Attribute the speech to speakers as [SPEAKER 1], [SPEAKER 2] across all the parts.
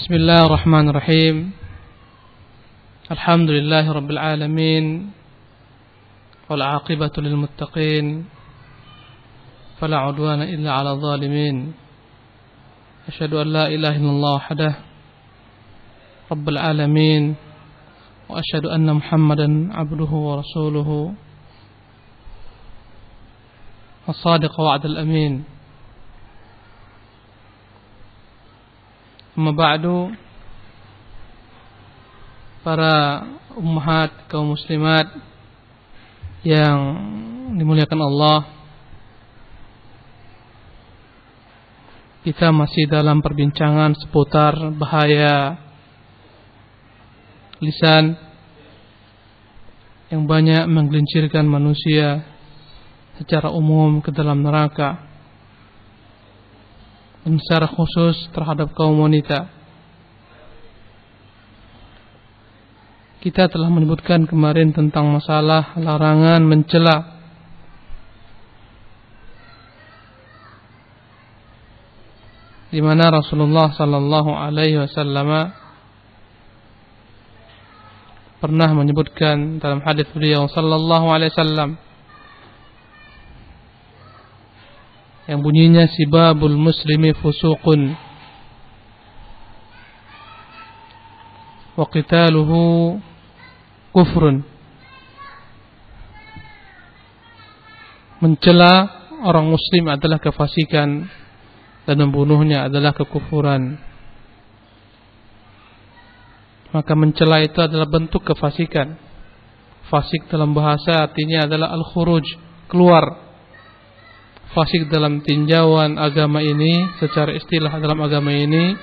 [SPEAKER 1] Bismillahirrahmanirrahim. Alhamdulillahirabbil alamin. Wal 'aqibatu lil muttaqin. Fala 'udwana illa 'alal zalimin. Asyhadu an la ilaha illallah wahdahu rabbil alamin wa asyhadu anna Muhammadan 'abduhu wa rasuluhu. As-sadiq wa'dul amin. Amma ba'du, para ummahat kaum muslimat yang dimuliakan Allah, kita masih dalam perbincangan seputar bahaya lisan yang banyak menggelincirkan manusia secara umum ke dalam neraka, dan secara khusus terhadap kaum wanita. Kita telah menyebutkan kemarin tentang masalah larangan mencela, di mana Rasulullah sallallahu alaihi wasallam pernah menyebutkan dalam hadis beliau sallallahu alaihi wasallam yang bunyinya sibabul muslimi fusuqun wa qitaluhu kufrun. Mencela orang muslim adalah kefasikan dan membunuhnya adalah kekufuran. Maka mencela itu adalah bentuk kefasikan. Fasik dalam bahasa artinya adalah al-khuruj, keluar. Fasik dalam tinjauan agama ini, secara istilah dalam agama ini,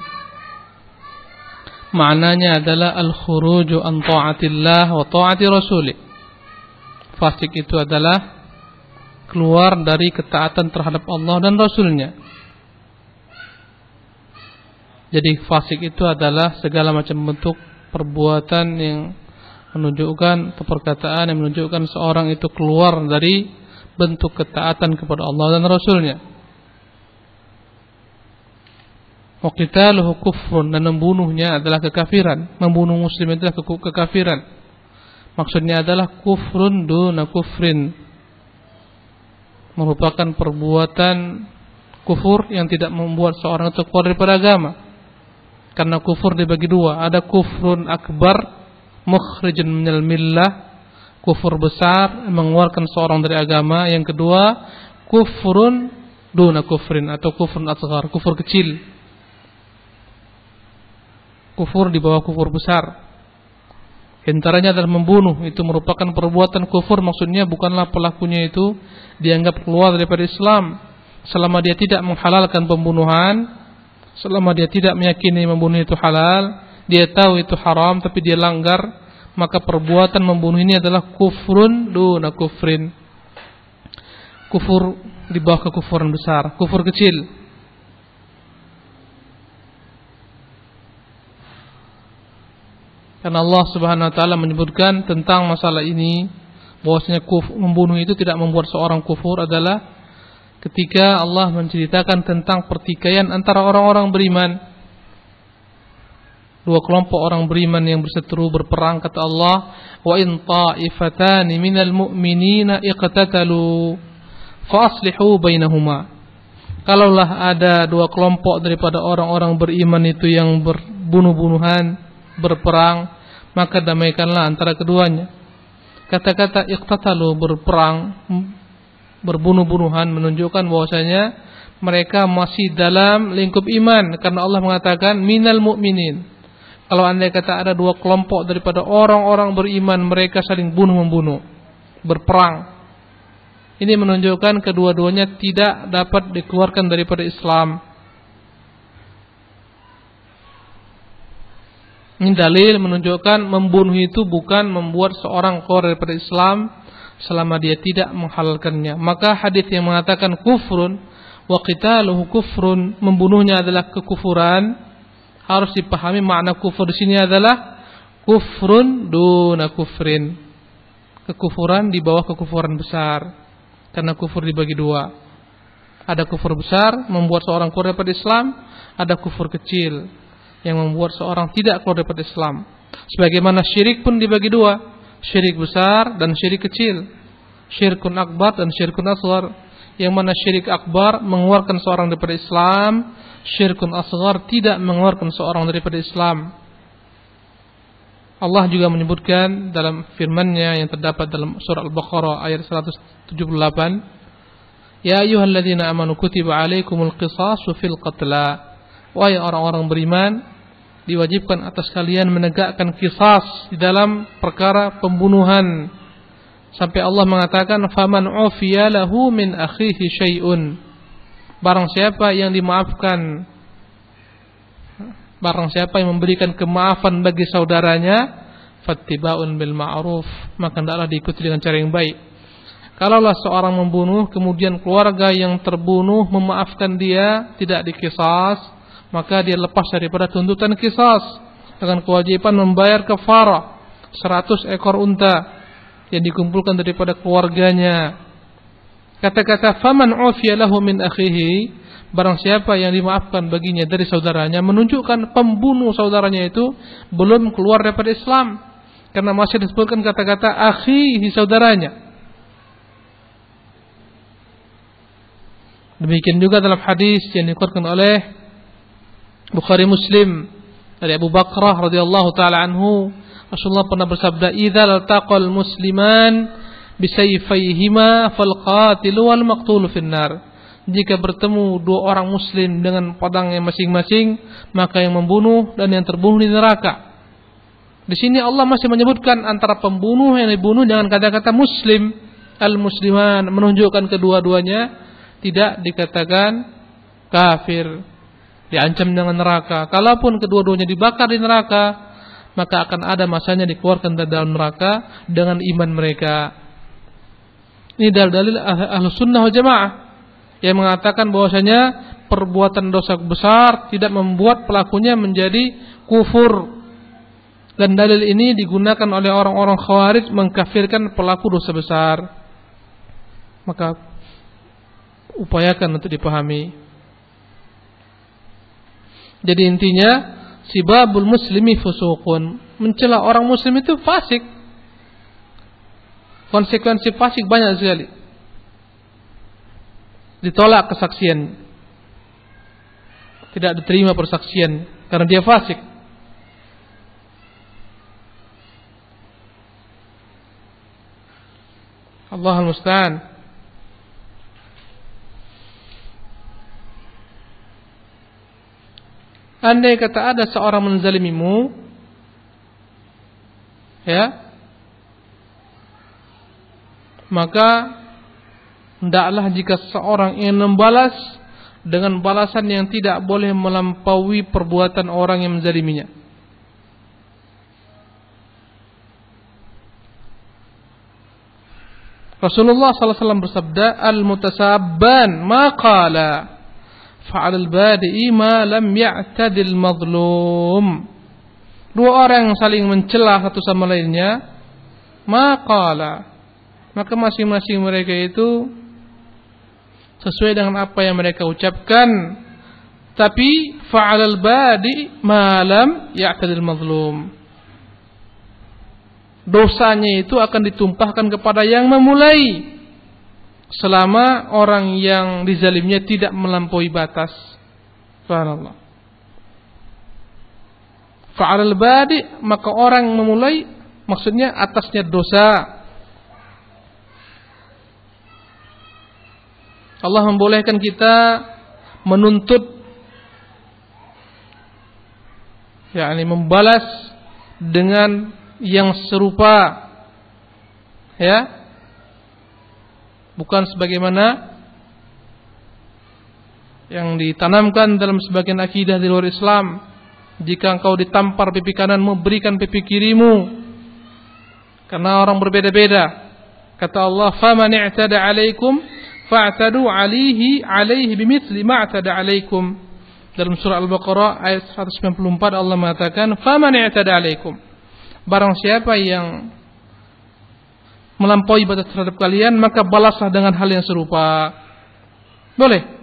[SPEAKER 1] maknanya adalah al-khuruju an ta'atillah wa ta'ati rasulih. Fasik itu adalah keluar dari ketaatan terhadap Allah dan Rasulnya. Jadi fasik itu adalah segala macam bentuk perbuatan yang menunjukkan, atau perkataan yang menunjukkan seorang itu keluar dari bentuk ketaatan kepada Allah dan Rasulnya. Wa qitaluhu kufrun, dan membunuhnya adalah kekafiran. Membunuh muslim adalah kekafiran. Maksudnya adalah kufrun duna kufrin, merupakan perbuatan kufur yang tidak membuat seorang itu keluar daripada agama. Karena kufur dibagi dua, ada kufrun akbar mukhrijun minal millah, kufur besar mengeluarkan seorang dari agama. Yang kedua, kufrun duna kufrin atau kufrun asghar, kufur kecil, kufur di bawah kufur besar. Antaranya adalah membunuh, itu merupakan perbuatan kufur. Maksudnya bukanlah pelakunya itu dianggap keluar daripada Islam selama dia tidak menghalalkan pembunuhan, selama dia tidak meyakini membunuh itu halal, dia tahu itu haram tapi dia langgar, maka perbuatan membunuh ini adalah kufrun duna kufrin, kufur di bawah kekufuran besar, kufur kecil. Karena Allah Subhanahu wa taala menyebutkan tentang masalah ini, bahwasanya membunuh itu tidak membuat seorang kufur adalah ketika Allah menceritakan tentang pertikaian antara orang-orang beriman. Dua kelompok orang beriman yang berseteru berperang, kata Allah, wa in ta'ifatani minal mu'minina iqtatalu fa aslihu bainahuma. Kalaulah ada dua kelompok daripada orang-orang beriman itu yang berbunuh-bunuhan, berperang, maka damaikanlah antara keduanya. Kata-kata iqtatalu, berperang, berbunuh-bunuhan, menunjukkan bahwasanya mereka masih dalam lingkup iman, karena Allah mengatakan minal mu'minin. Kalau andai kata ada dua kelompok daripada orang-orang beriman, mereka saling bunuh-membunuh, berperang, ini menunjukkan kedua-duanya tidak dapat dikeluarkan daripada Islam. Ini dalil menunjukkan membunuh itu bukan membuat seorang keluar daripada Islam selama dia tidak menghalalkannya. Maka hadis yang mengatakan kufrun wa qitaluhu kufrun, membunuhnya adalah kekufuran, harus dipahami makna kufur di sini adalah kufrun duna kufrin, kekufuran di bawah kekufuran besar. Karena kufur dibagi dua, Ada kufur besar membuat seorang keluar daripada Islam, ada kufur kecil yang membuat seorang tidak keluar dari Islam. Sebagaimana syirik pun dibagi dua, syirik besar dan syirik kecil, syirkun akbar dan syirkun asghar. Yang mana syirik akbar mengeluarkan seorang daripada Islam, syirkun asghar tidak mengeluarkan seorang daripada Islam. Allah juga menyebutkan dalam firman-Nya yang terdapat dalam surah Al-Baqarah ayat 178, Ya ayyuhalladzina amanu kutiba alaikumul qisasu fil qatla. Wahai orang-orang beriman, diwajibkan atas kalian menegakkan qisas di dalam perkara pembunuhan. Sampai Allah mengatakan, faman ufiya lahu min akhihi syai'un. Barang siapa yang dimaafkan, barang siapa yang memberikan kemaafan bagi saudaranya, fattiba'un bil ma'ruf, maka hendaklah diikuti dengan cara yang baik. Kalaulah seorang membunuh, kemudian keluarga yang terbunuh memaafkan dia, tidak dikisas, maka dia lepas daripada tuntutan kisas dengan kewajiban membayar kafarah 100 ekor unta yang dikumpulkan daripada keluarganya. Kata-kata faman ufiya lahu min akhihi, barang siapa yang dimaafkan baginya dari saudaranya, menunjukkan pembunuh saudaranya itu belum keluar daripada Islam, karena masih disebutkan kata-kata akhihi, saudaranya. Demikian juga dalam hadis yang dikeluarkan oleh Bukhari Muslim dari Abu Bakrah radhiyallahu taala anhu, Rasulullah pernah bersabda, "Idzal taqal musliman bisayfayhima fal qatilu wal maqtulu finnar." Jika bertemu dua orang muslim dengan pedangnya masing-masing, maka yang membunuh dan yang terbunuh di neraka. Di sini Allah masih menyebutkan antara pembunuh yang dibunuh dengan kata-kata muslim, al-musliman, menunjukkan kedua-duanya tidak dikatakan kafir, diancam dengan neraka. Kalaupun kedua-duanya dibakar di neraka, maka akan ada masanya dikeluarkan dari dalam neraka dengan iman mereka. Ini dalil Ahlus Sunnah wal Jamaah yang mengatakan bahwasanya perbuatan dosa besar tidak membuat pelakunya menjadi kufur. Dan dalil ini digunakan oleh orang-orang Khawarij mengkafirkan pelaku dosa besar. Maka upayakan untuk dipahami. Jadi intinya, sibabul muslimi fusuqun, mencela orang muslim itu fasik. Konsekuensi fasik banyak sekali. Ditolak kesaksian, tidak diterima persaksian karena dia fasik. Allahul musta'an. Andai kata ada seorang menzalimimu, ya, maka hendaklah jika seorang ingin membalas dengan balasan yang tidak boleh melampaui perbuatan orang yang menzaliminya. Rasulullah SAW bersabda, al-mutasabban ma qala fa'alal badi'i ma lam ya'tadil mazlum. Dua orang yang saling mencela satu sama lainnya, maqala, maka masing-masing mereka itu sesuai dengan apa yang mereka ucapkan. Tapi fa'alal badi ma lam ya'tadil mazlum, dosanya itu akan ditumpahkan kepada yang memulai, selama orang yang dizalimnya tidak melampaui batas. Subhanallah. Fa'alal badi, maka orang memulai, maksudnya atasnya dosa. Allah membolehkan kita menuntut, yakni membalas dengan yang serupa, ya, bukan sebagaimana yang ditanamkan dalam sebagian akidah di luar Islam. Jika engkau ditampar pipi kananmu, berikan pipi kirimu, karena orang berbeda-beda. Kata Allah, faman i'tada 'alaikum fa'tadu 'alaihi bimithli ma i'tada 'alaikum. Dalam surah Al-Baqarah ayat 194 Allah mengatakan, faman i'tada 'alaikum, barang siapa yang melampaui batas terhadap kalian, maka balaslah dengan hal yang serupa. Boleh.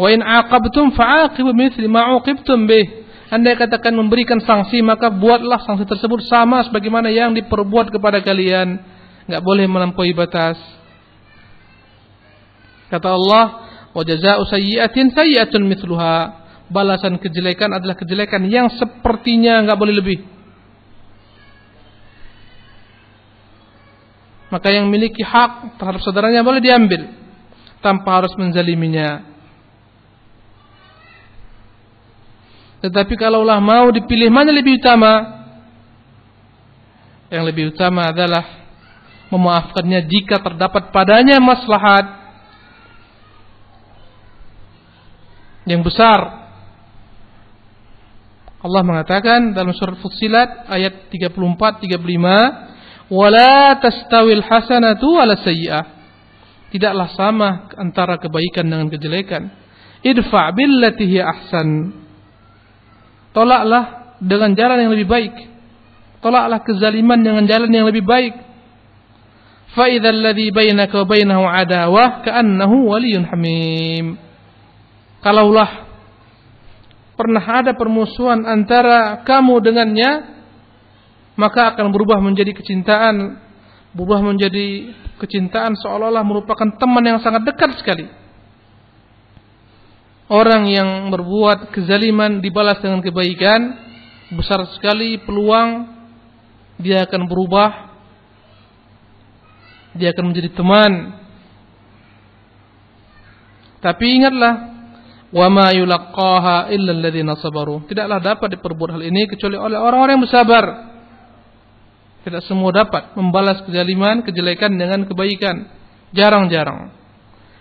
[SPEAKER 1] Wa in 'aqabtum fa'aqibu bimithli ma 'uqibtum bih. Andai katakan memberikan sanksi, maka buatlah sanksi tersebut sama sebagaimana yang diperbuat kepada kalian. Enggak boleh melampaui batas. Kata Allah, wa jazaa'u sayyi'atin sayyi'atun mithluha. Balasan kejelekan adalah kejelekan yang sepertinya, enggak boleh lebih. Maka yang memiliki hak terhadap saudaranya boleh diambil tanpa harus menzaliminya. Tetapi kalaulah mau dipilih mana lebih utama, yang lebih utama adalah memaafkannya jika terdapat padanya maslahat yang besar. Allah mengatakan dalam surat Fussilat ayat 34-35, "Wala tastawil hasanatu wala sayyi'ah." Tidaklah sama antara kebaikan dengan kejelekan. Idfa' billati hiya ahsan. Tolaklah dengan jalan yang lebih baik. Tolaklah kezaliman dengan jalan yang lebih baik. Fa idzal ladzi bainaka wa bainahu adawah ka'annahu waliyyun hamim. Kalaulah pernah ada permusuhan antara kamu dengannya, maka akan berubah menjadi kecintaan, berubah menjadi kecintaan seolah-olah merupakan teman yang sangat dekat sekali. Orang yang berbuat kezaliman dibalas dengan kebaikan, besar sekali peluang dia akan berubah, dia akan menjadi teman. Tapi ingatlah, wa ma yulaqqaha illa alladziina sabaru. Tidaklah dapat diperbuat hal ini kecuali oleh orang-orang yang bersabar. Tidak semua dapat membalas kezaliman, kejelekan dengan kebaikan. Jarang-jarang.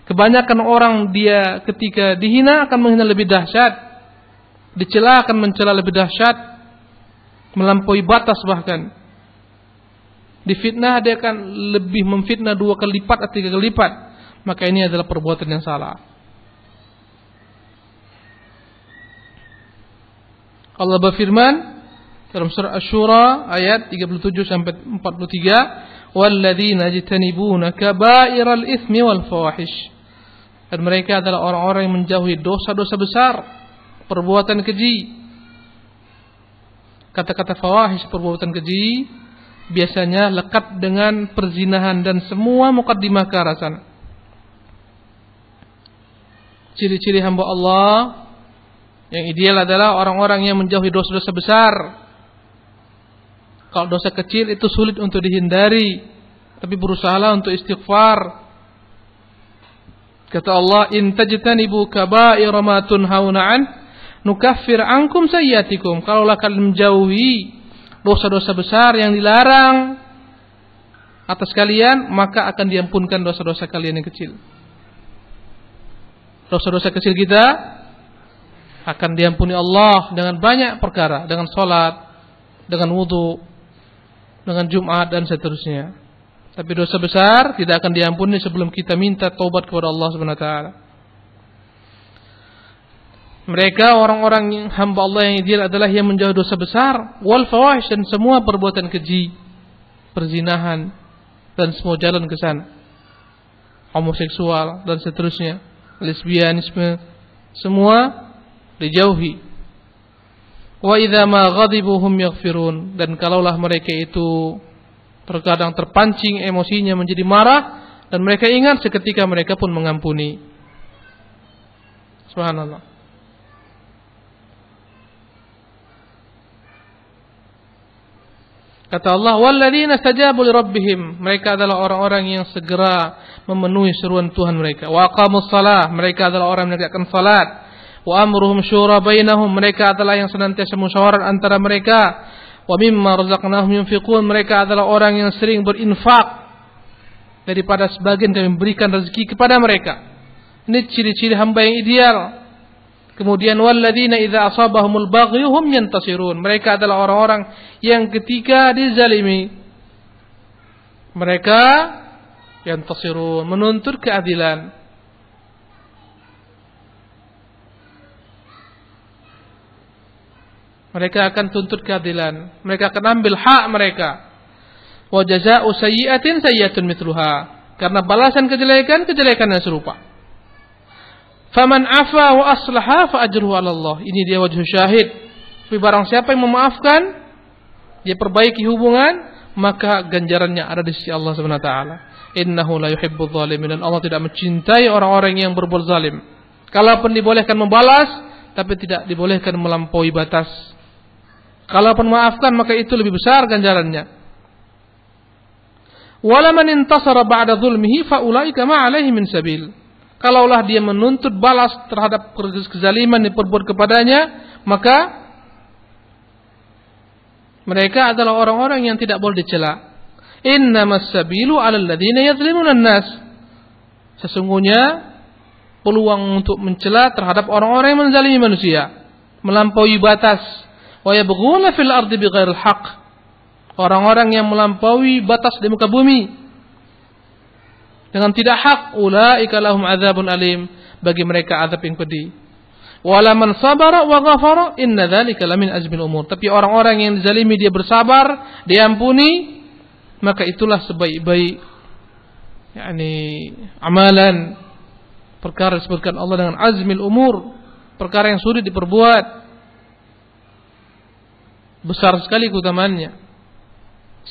[SPEAKER 1] Kebanyakan orang dia ketika dihina akan menghina lebih dahsyat, dicela akan mencela lebih dahsyat, melampaui batas bahkan. Difitnah dia akan lebih memfitnah 2 kali lipat atau 3 kali lipat. Maka ini adalah perbuatan yang salah. Allah berfirman dalam surah Asy-Syura ayat 37 sampai 43, "Walladzina yajtanibuna kaba'iral itsmi wal fawahish." Dan mereka adalah orang-orang yang menjauhi dosa-dosa besar, perbuatan keji. Kata-kata fawahish, perbuatan keji, biasanya lekat dengan perzinahan dan semua muqaddimah ke arah sana. Ciri-ciri hamba Allah yang ideal adalah orang-orang yang menjauhi dosa-dosa besar. Kalau dosa kecil itu sulit untuk dihindari, tapi berusahalah untuk istighfar. Kata Allah, "In tajtanibu kaba'ira ma tunhauna an, nukaffir ankum sayyi'atikum." Kalaulah kalian menjauhi dosa-dosa besar yang dilarang atas kalian, maka akan diampunkan dosa-dosa kalian yang kecil. Dosa-dosa kecil kita akan diampuni Allah dengan banyak perkara, dengan salat, dengan wudu, dengan Jumat dan seterusnya. Tapi dosa besar tidak akan diampuni sebelum kita minta taubat kepada Allah Subhanahu wa taala. Mereka orang-orang yang hamba Allah yang ideal adalah yang menjauhi dosa besar, wal fawahish, dan semua perbuatan keji, perzinahan dan semua jalan ke sana. Homoseksual dan seterusnya, lesbianisme, semua dijauhi. Wa idza ma ghadibu hum yaghfirun, dan kalaulah mereka itu terkadang terpancing emosinya menjadi marah, dan mereka ingat seketika mereka pun mengampuni. Subhanallah. Kata Allah, "Walladzina stajabu li rabbihim." Mereka adalah orang-orang yang segera memenuhi seruan Tuhan mereka. Wa aqamus shalah. Mereka adalah orang yang menegakkan salat. Wa amruhum syura bainahum. Mereka adalah yang senantiasa musyawarah antara mereka. Wa mimma razaqnahum yunfiqun. Mereka adalah orang yang sering berinfak. Daripada sebagian kami memberikan rezeki kepada mereka. Ini ciri-ciri hamba yang ideal. Kemudian walladzina idza asabahumul baghyu hum yantasirun. Mereka adalah orang-orang yang ketika dizalimi, mereka yantasirun, menuntut keadilan. Mereka akan tuntut keadilan. Mereka akan ambil hak mereka. Wa jazaa'u sayyi'atin sayyi'atun mithluha. Karena balasan kejelekan, kejelekan yang serupa. Faman afa wa aslaha fa ajruhu 'ala Allah. Ini dia wajh syahid. Tapi barang siapa yang memaafkan, dia perbaiki hubungan, maka ganjarannya ada di sisi Allah Subhanahu wa taala. Innahu la yuhibbudz zalimin. Dan Allah tidak mencintai orang-orang yang berbuat zalim. Kalaupun dibolehkan membalas, tapi tidak dibolehkan melampaui batas. Kalaupun memaafkan, maka itu lebih besar ganjarannya. Wala man intasara ba'da zulmihi fa ulaika ma 'alaihi min sabil. Kalaulah dia menuntut balas terhadap kezaliman yang diperbuat kepadanya, maka mereka adalah orang-orang yang tidak boleh dicela. Innamas sabilu 'alal ladzina yadzlimuna an-nas. Sesungguhnya peluang untuk mencela terhadap orang-orang yang menzalimi manusia, melampaui batas. Wa yabghuna fil ardi bighairil haqq. Orang-orang yang melampaui batas di muka bumi dengan tidak hak, ulaika lahum adzabun alim, bagi mereka azab yang pedih. Wala man sabara wa ghafara inna dzalika lamin azmil umur. Tapi orang-orang yang dizalimi dia bersabar, diampuni, maka itulah sebaik-baik amalan. Perkara disebutkan Allah dengan azmil umur, perkara yang sulit diperbuat, besar sekali keutamaannya,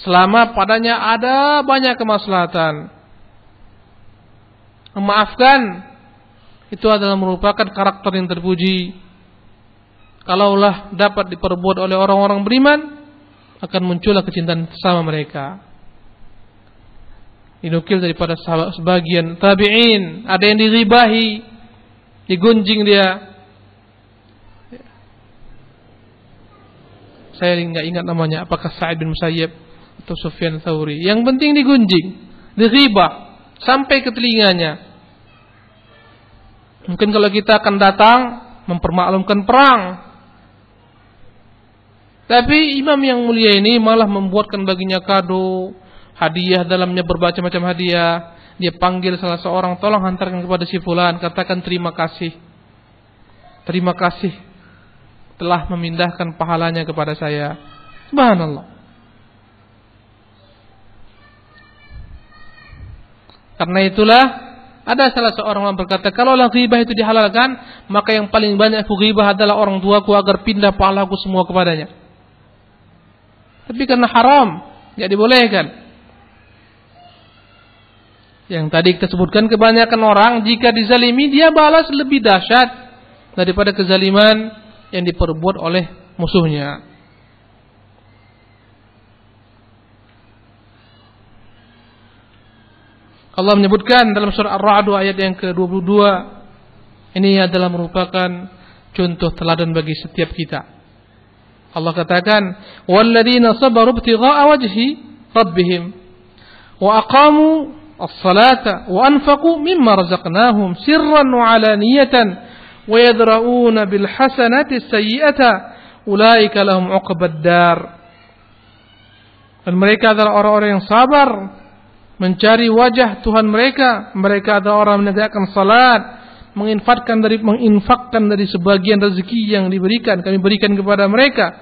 [SPEAKER 1] selama padanya ada banyak kemaslahatan. Memaafkan itu adalah merupakan karakter yang terpuji. Kalaulah dapat diperbuat oleh orang-orang beriman, akan muncullah kecintaan sama mereka. Dinukil daripada sebagian tabi'in, ada yang diribahi, digunjing dia. Saya enggak ingat namanya, apakah Sa'id bin Musayyib atau Sufyan Tsauri. Yang penting digunjing, diribah sampai ke telinganya. Mungkin kalau kita akan datang mempermaklumkan perang, tapi imam yang mulia ini malah membuatkan baginya kado, hadiah, dalamnya bermacam-macam hadiah. Dia panggil salah seorang, tolong hantarkan kepada si fulan, katakan terima kasih. Terima kasih telah memindahkan pahalanya kepada saya. Subhanallah. Karena itulah ada salah seorang yang berkata, kalaulah ghibah itu dihalalkan, maka yang paling banyak aku ghibah adalah orang tuaku agar pindah pahalaku semua kepadanya. Tapi karena haram, tidak dibolehkan. Yang tadi kita sebutkan, kebanyakan orang jika dizalimi dia balas lebih dahsyat daripada kezaliman yang diperbuat oleh musuhnya. Allah menyebutkan dalam surah Ar-Ra'd ayat yang ke-22, ini adalah merupakan contoh teladan bagi setiap kita. Allah katakan, walladzina sabaru ibtigha'a wajhi rabbihim wa aqamu as-salata wa anfaqu mimma razaqnahum sirran wa 'alaniyatan wa yadra'una bil hasanati as-sayyi'ata ulaika lahum 'uqbad dar. Dan mereka adalah orang-orang yang sabar mencari wajah Tuhan mereka. Mereka adalah orang yang menegakkan salat, menginfakkan dari sebagian rezeki yang diberikan, kami berikan kepada mereka,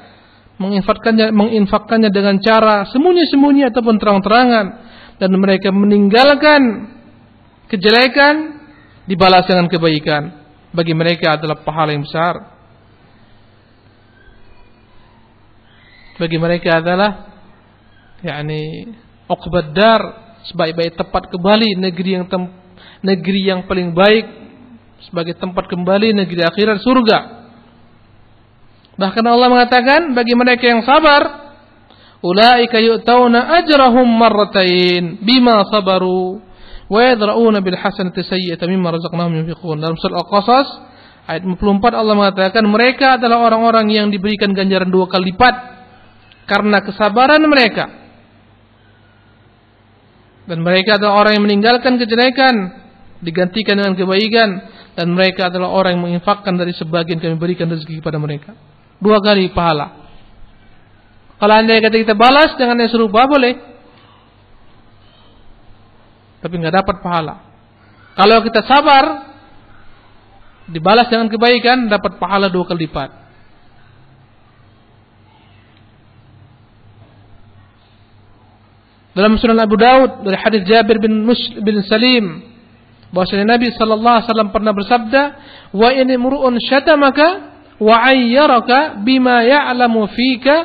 [SPEAKER 1] menginfakkannya dengan cara sembunyi-sembunyi ataupun terang-terangan, dan mereka meninggalkan kejelekan dibalas dengan kebaikan. Bagi mereka adalah pahala yang besar. Bagi mereka adalah uqbad dar, sebaik-baik tempat kembali, negeri yang paling baik sebagai tempat kembali, negeri akhirat, surga. Bahkan Allah mengatakan bagi mereka yang sabar, ulaika yu'tauna ajrahum marratain bima sabaru wa yadra'una bil hasanati sayyi'atan mimma razaqnahum yunfiqun. Dalam surah Al-Qasas ayat 54 Allah mengatakan mereka adalah orang-orang yang diberikan ganjaran 2 kali lipat karena kesabaran mereka. Dan mereka adalah orang yang meninggalkan kejelekan digantikan dengan kebaikan, dan mereka adalah orang yang menginfakkan dari sebagian kami berikan rezeki kepada mereka. 2 kali pahala. Kalau andai kata kita balas dengan yang serupa boleh, tapi nggak dapat pahala. Kalau kita sabar, dibalas dengan kebaikan, dapat pahala 2 kali lipat. Dalam Sunan Abu Daud dari hadis Jabir bin Salim Bahwasanya Nabi sallallahu alaihi wasallam pernah bersabda, "Wa in imru'un syatamaka wa 'ayyaraka bima ya'lamu fika,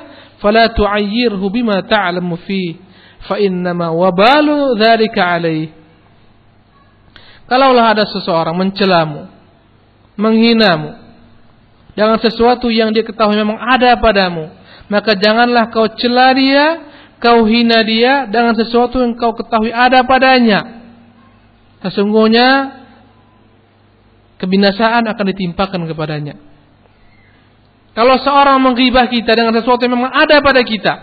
[SPEAKER 1] fala tu'ayyirhu bima ta'lamu fihi, fa innama wabalu dzalika 'alaihi." Kalaulah ada seseorang mencelamu, menghinamu dengan sesuatu yang dia ketahui memang ada padamu, maka janganlah kau cela dia, kau hina dia dengan sesuatu yang kau ketahui ada padanya. Sesungguhnya kebinasaan akan ditimpakan kepadanya. Kalau seorang menghibah kita dengan sesuatu yang memang ada pada kita,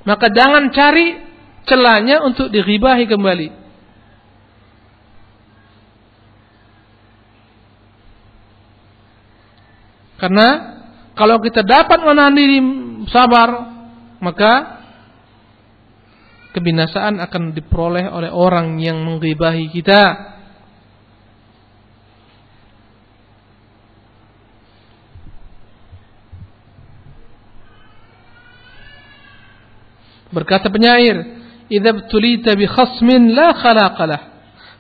[SPEAKER 1] maka jangan cari celahnya untuk dighibahi kembali. Karena kalau kita dapat menahan diri sabar, maka kebinasaan akan diperoleh oleh orang yang mengghibahi kita. Berkata penyair, "Idza btulita bi khasmin la khalaqa lah,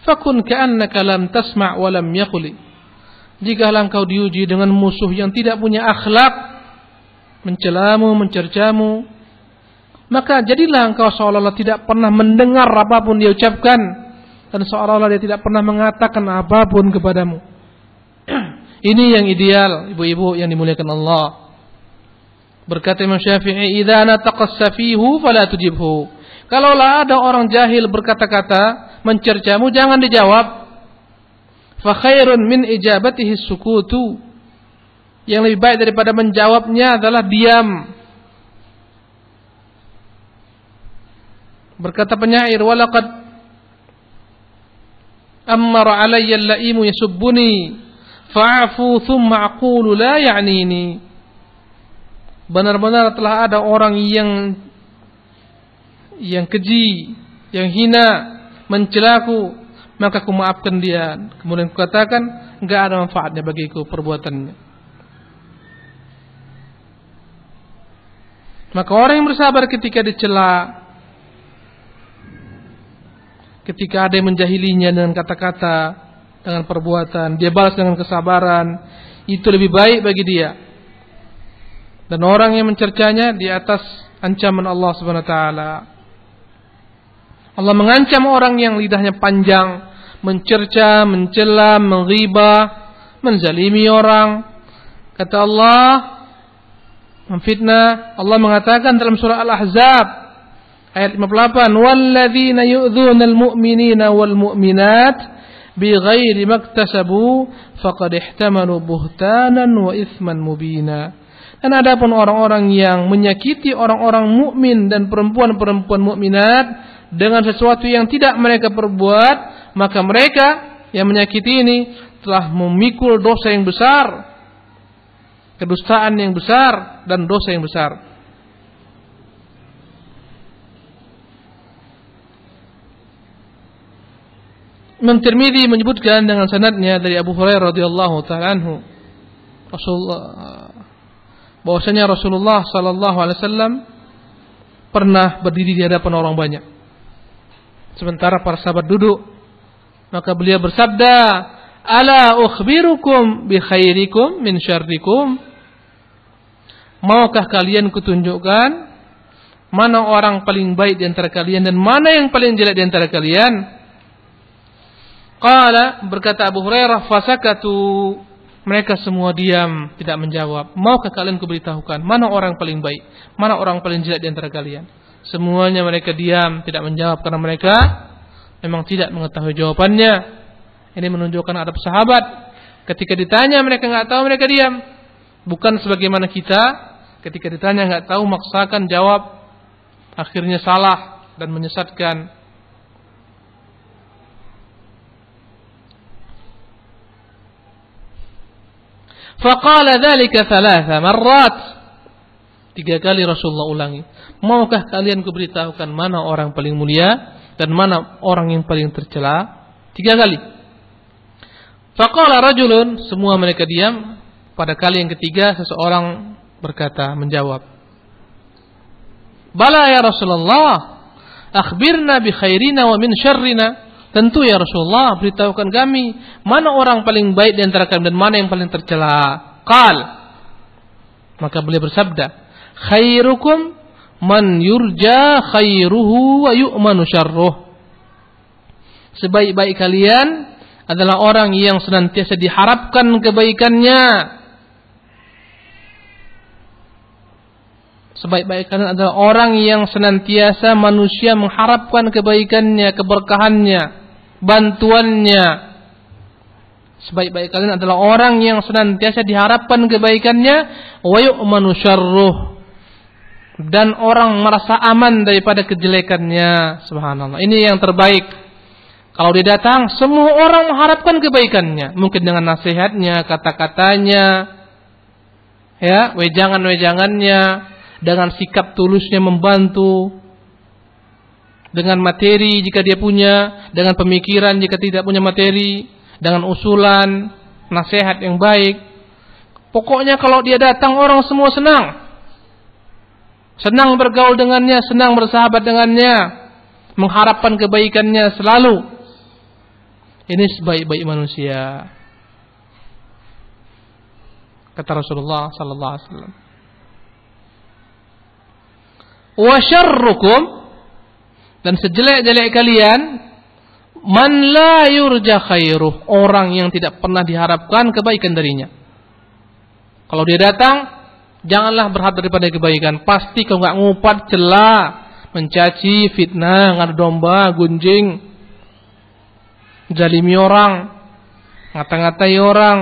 [SPEAKER 1] fakun ka'annaka lam tasma' wa lam yaquli." Jikalau engkau diuji dengan musuh yang tidak punya akhlak, mencelamu, mencercamu, maka jadilah engkau seolah-olah tidak pernah mendengar apapun dia ucapkan, dan seolah-olah dia tidak pernah mengatakan apapun kepadamu. Ini yang ideal, ibu-ibu yang dimuliakan Allah. Berkata Imam Syafi'i, "Idza nataqa as-safihu fala tujibhu." Kalaulah ada orang jahil berkata-kata, mencercamu, jangan dijawab. Fa khairun min ijabatihi sukutu. Yang lebih baik daripada menjawabnya adalah diam. Berkata penyair, "Walaqad ammara alayya al-la'imu yasubbuni fa'afu thumma aqulu la ya'nini." Benar-benar telah ada orang yang keji, yang hina, mencelaku, maka aku maafkan dia. Kemudian aku katakan, enggak ada manfaatnya bagiku perbuatannya. Maka orang yang bersabar ketika dicela, ketika ada yang menjahilinya dengan kata-kata, dengan perbuatan, dia balas dengan kesabaran, itu lebih baik bagi dia. Dan orang yang mencercanya di atas ancaman Allah Subhanahu wa taala. Allah mengancam orang yang lidahnya panjang, mencerca, mencela, menghibah, menzalimi orang. Kata Allah, memfitnah. Allah mengatakan dalam surah Al-Ahzab ayat 58, "Walladzina yu'dzunal mu'minina wal mu'minat bighairi maktasabu faqad ihtamalu buhtanan wa itsman mubina." Dan adapun orang-orang yang menyakiti orang-orang mukmin dan perempuan-perempuan mukminat dengan sesuatu yang tidak mereka perbuat, maka mereka yang menyakiti ini telah memikul dosa yang besar, kedustaan yang besar, dan dosa yang besar. Imam Tirmidzi menyebutkan dengan sanadnya dari Abu Hurairah radhiyallahu ta'ala anhu, bahwasanya Rasulullah sallallahu alaihi wasallam pernah berdiri di hadapan orang banyak. Sementara para sahabat duduk, maka beliau bersabda, "Ala ukhbirukum bi khairikum min syarrikum?" Maukah kalian kutunjukkan mana orang paling baik di antara kalian dan mana yang paling jelek di antara kalian? Qala, berkata Abu Hurairah, fasakatu. Mereka semua diam, tidak menjawab. Maukah kalian kuberitahukan mana orang paling baik, mana orang paling jelek di antara kalian? Semuanya mereka diam, tidak menjawab karena mereka memang tidak mengetahui jawabannya. Ini menunjukkan adab sahabat. Ketika ditanya mereka enggak tahu, mereka diam. Bukan sebagaimana kita, ketika ditanya enggak tahu maksakan jawab, akhirnya salah dan menyesatkan. Faqala dzalika 3 marrat. 3 kali Rasulullah ulangi. Maukah kalian kuberitahukan mana orang paling mulia dan mana orang yang paling tercela? 3 kali. Faqala rajulun, semua mereka diam. Pada kali yang ketiga seseorang berkata, menjawab, "Bala ya Rasulullah, akhbirna bi khairina wa min syarrina." Tentu ya Rasulullah, beritahukan kami mana orang paling baik di antara kami dan mana yang paling tercela. Qal, maka beliau bersabda, khairukum man yurja khairuhu wa yu'manu syarruh. Sebaik-baik kalian adalah orang yang senantiasa diharapkan kebaikannya. Sebaik-baik kalian adalah orang yang senantiasa manusia mengharapkan kebaikannya, keberkahannya, bantuannya. Sebaik-baik kalian adalah orang yang senantiasa diharapkan kebaikannya, wa yu'manu syarruh, dan orang merasa aman daripada kejelekannya. Subhanallah. Ini yang terbaik. Kalau dia datang, semua orang mengharapkan kebaikannya, mungkin dengan nasihatnya, kata-katanya, ya, wejangan-wejangannya, dengan sikap tulusnya membantu, dengan materi jika dia punya, dengan pemikiran jika tidak punya materi, dengan usulan, nasihat yang baik. Pokoknya kalau dia datang orang semua senang. Senang bergaul dengannya, senang bersahabat dengannya, mengharapkan kebaikannya selalu. Ini sebaik-baik manusia, kata Rasulullah sallallahu alaihi wasallam. Wa syarrukum, dan sejelek-jelek kalian, man la yurja khairuh, orang yang tidak pernah diharapkan kebaikan darinya. Kalau dia datang, janganlah berharap daripada kebaikan. Pasti kau enggak ngupat, celah, mencaci, fitnah, ngadu domba, gunjing, zalimi orang, ngata-ngatai orang,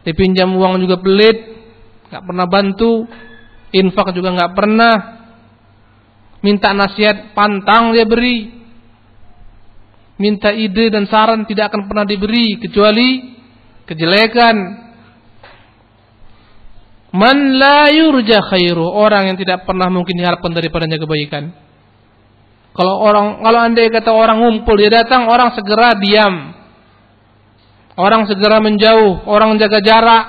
[SPEAKER 1] dipinjam uang juga pelit, enggak pernah bantu, infak juga enggak pernah, minta nasihat pantang dia beri, minta ide dan saran tidak akan pernah diberi kecuali kejelekan. Man la yurja khairu, orang yang tidak pernah mungkin diharapkan daripadanya kebaikan. Kalau andai kata orang ngumpul, dia datang, orang segera diam, orang segera menjauh, orang jaga jarak.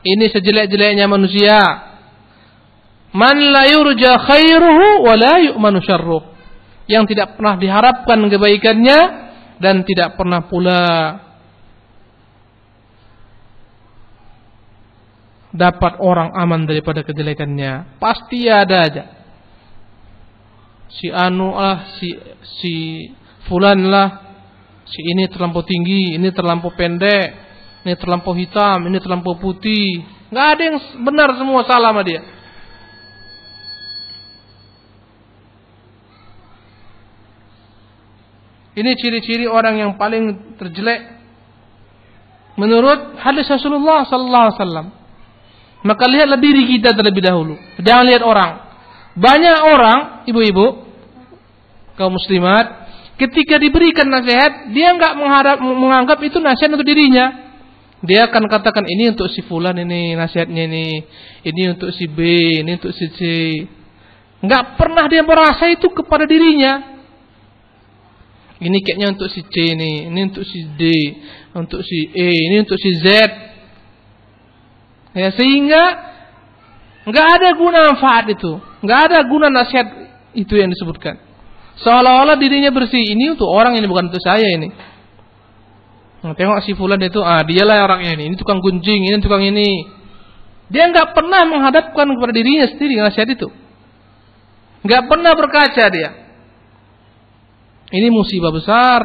[SPEAKER 1] Ini sejelek-jeleknya manusia. Man la yurja khairuhu wa la yu'manu syarruh, yang tidak pernah diharapkan kebaikannya dan tidak pernah pula dapat orang aman daripada kejelekannya. Pasti ada aja. Si anu lah, si fulan lah, si ini terlampau tinggi, ini terlampau pendek, ini terlampau hitam, ini terlampau putih. Nggak ada yang benar, semua salah sama dia. Ini ciri-ciri orang yang paling terjelek menurut hadis Rasulullah sallallahu alaihi wasallam. Maka lihatlah diri kita terlebih dahulu. Jangan lihat orang. Banyak orang, ibu-ibu, kaum muslimat, ketika diberikan nasihat, dia enggak menganggap itu nasihat untuk dirinya. Dia akan katakan, ini untuk si fulan, ini nasihatnya ini untuk si B, ini untuk si C. Enggak pernah dia merasa itu kepada dirinya. Ini kayaknya untuk si C ini untuk si D, untuk si E, ini untuk si Z. Ya, sehingga enggak ada guna manfaat itu, enggak ada guna nasihat itu yang disebutkan. Seolah-olah dirinya bersih, ini untuk orang ini, bukan untuk saya ini. Nah, tengok si fulan itu, dialah orangnya ini tukang gunjing, ini tukang ini. Dia enggak pernah menghadapkan kepada dirinya sendiri nasihat itu. Enggak pernah berkaca dia. Ini musibah besar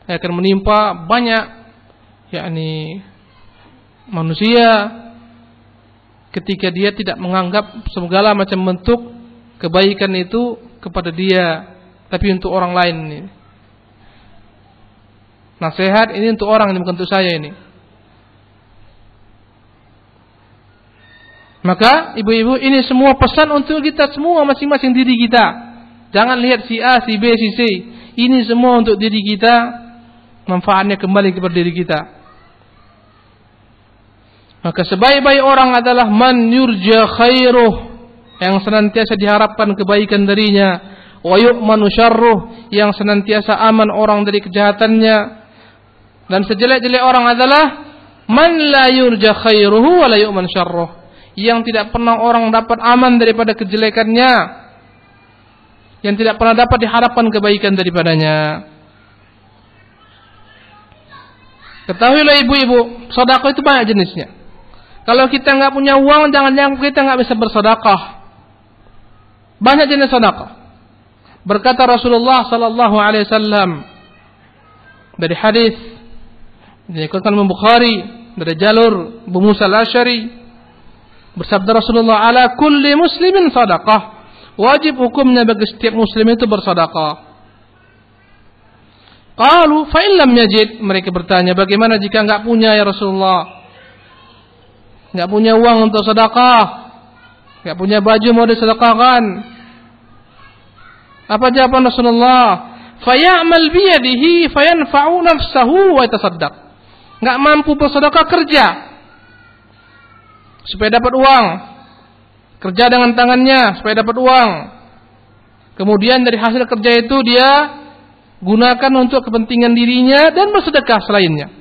[SPEAKER 1] yang akan menimpa banyak yakni manusia ketika dia tidak menganggap segala macam bentuk kebaikan itu kepada dia, tapi untuk orang lain ini. Nasihat ini untuk orang, ini bukan untuk saya ini. Maka ibu-ibu, ini semua pesan untuk kita semua, masing-masing diri kita. Jangan lihat si A, si B, si C. Ini semua untuk diri kita, manfaatnya kembali kepada diri kita. Maka sebaik-baik orang adalah man yurja khairuh, yang senantiasa diharapkan kebaikan darinya, wa yu'manu syarruh, yang senantiasa aman orang dari kejahatannya. Dan sejelek-jelek orang adalah man la yurja khairuhu wa la yu'man syarruh, yang tidak pernah orang dapat aman daripada kejelekannya, yang tidak pernah dapat diharapkan kebaikan daripadanya. Ketahuilah ibu-ibu, sedekah itu banyak jenisnya. Kalau kita nggak punya uang, jangan-jangan kita nggak bisa bersedekah. Banyak jenis sedekah. Berkata Rasulullah sallallahu alaihi wasallam dari hadis diriwayatkan Imam Bukhari dari jalur Abu Musa al-Asy'ari, bersabda Rasulullah, ala kulli muslimin sedekah. Wajib hukumnya bagi setiap muslim itu bersedekah. Qalu fa in lam yajid, mereka bertanya, bagaimana jika enggak punya ya Rasulullah? Enggak punya uang untuk sedekah, enggak punya baju mau disedekahkan. Apa jawaban Rasulullah? Faya'mal bi yadihi fayanfa'u nafsahu wa yatasaddaq. Enggak mampu bersedekah, kerja supaya dapat uang. Kerja dengan tangannya supaya dapat uang. Kemudian dari hasil kerja itu dia gunakan untuk kepentingan dirinya dan bersedekah selainnya.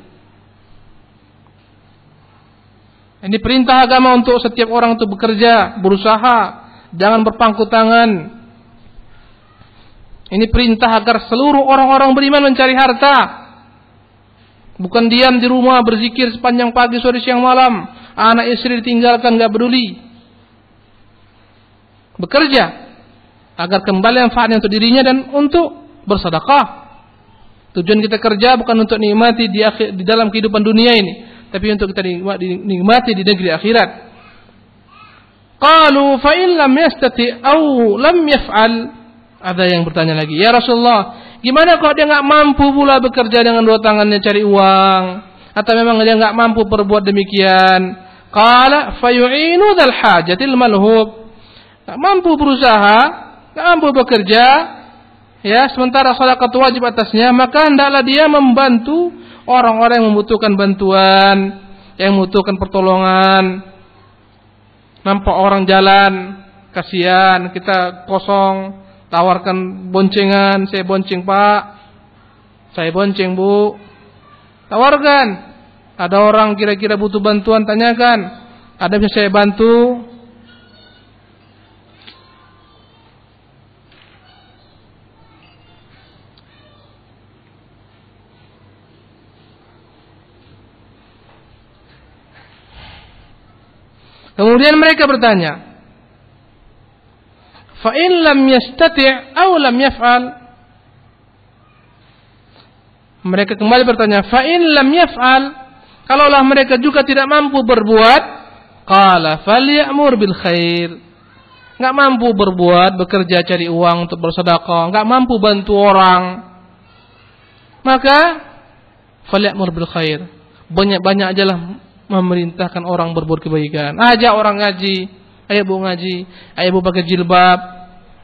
[SPEAKER 1] Ini perintah agama untuk setiap orang untuk bekerja, berusaha, jangan berpangku tangan. Ini perintah agar seluruh orang-orang beriman mencari harta. Bukan diam di rumah berzikir sepanjang pagi, sore, siang, malam. Anak istri ditinggalkan, gak peduli. Bekerja agar kembali manfaatnya untuk dirinya dan untuk bersedekah. Tujuan kita kerja bukan untuk nikmati di dalam kehidupan dunia ini, tapi untuk kita nikmati di negeri akhirat. Qalu fa in lam yastati aw lam yaf'al. Ada yang bertanya lagi, ya Rasulullah, gimana kalau dia enggak mampu pula bekerja dengan dua tangannya cari uang, atau memang dia enggak mampu berbuat demikian? Qala fa yu'inu dzal hajatil malhub. Enggak mampu berusaha, enggak mampu bekerja, ya, sementara sedekah wajib atasnya, maka hendaklah dia membantu orang-orang yang membutuhkan bantuan, yang membutuhkan pertolongan. Nampak orang jalan, kasihan, kita kosong, tawarkan boncengan, saya bonceng Pak, saya bonceng Bu. Tawarkan. Ada orang kira-kira butuh bantuan, tanyakan, ada bisa saya bantu? Kemudian mereka bertanya, fa in lam yastati' aw lam yaf'al. Mereka kembali bertanya, fa in lam yaf'al, kalaulah mereka juga tidak mampu berbuat, qala falya'mur bil khair. Enggak mampu berbuat, bekerja cari uang untuk bersedekah, enggak mampu bantu orang, maka falya'mur bil khair. Banyak-banyak ajalah memerintahkan orang berbuat kebaikan. Ajak orang ngaji, ayo Bu ngaji, ayo Bu pakai jilbab,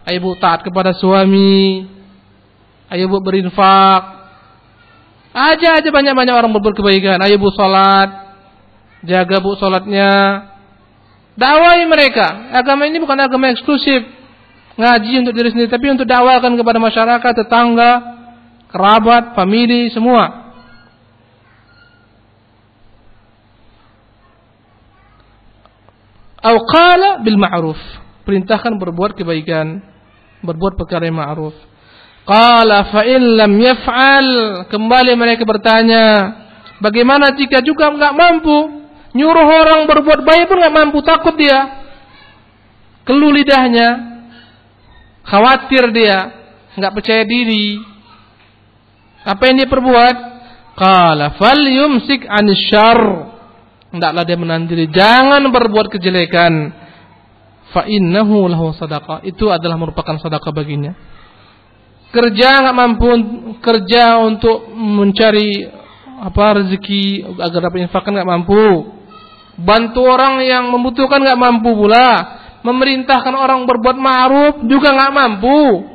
[SPEAKER 1] ayo Bu taat kepada suami, ayo Bu berinfak. Aja banyak-banyak orang berbuat kebaikan. Ayo Bu salat, jaga Bu salatnya. Dakwai mereka. Agama ini bukan agama eksklusif, ngaji untuk diri sendiri, tapi untuk dakwakan kepada masyarakat, tetangga, kerabat, famili, semua. Aw qala bil ma'ruf, perintahkan berbuat kebaikan, berbuat perkara yang ma'ruf. Qala fa in lam yaf'al, kembali mereka bertanya, bagaimana jika juga enggak mampu? Nyuruh orang berbuat baik pun enggak mampu, takut dia, keluh lidahnya, khawatir dia, enggak percaya diri. Apa yang dia perbuat? Qala falyumsik 'anil syarr, hendaklah dia menahan diri, jangan berbuat kejelekan. Fa innahu lahu sadaqah, itu adalah merupakan sedekah baginya. Kerja enggak mampu, kerja untuk mencari rezeki agar dapat infakkan enggak mampu. Bantu orang yang membutuhkan enggak mampu pula. Memerintahkan orang berbuat ma'ruf juga enggak mampu.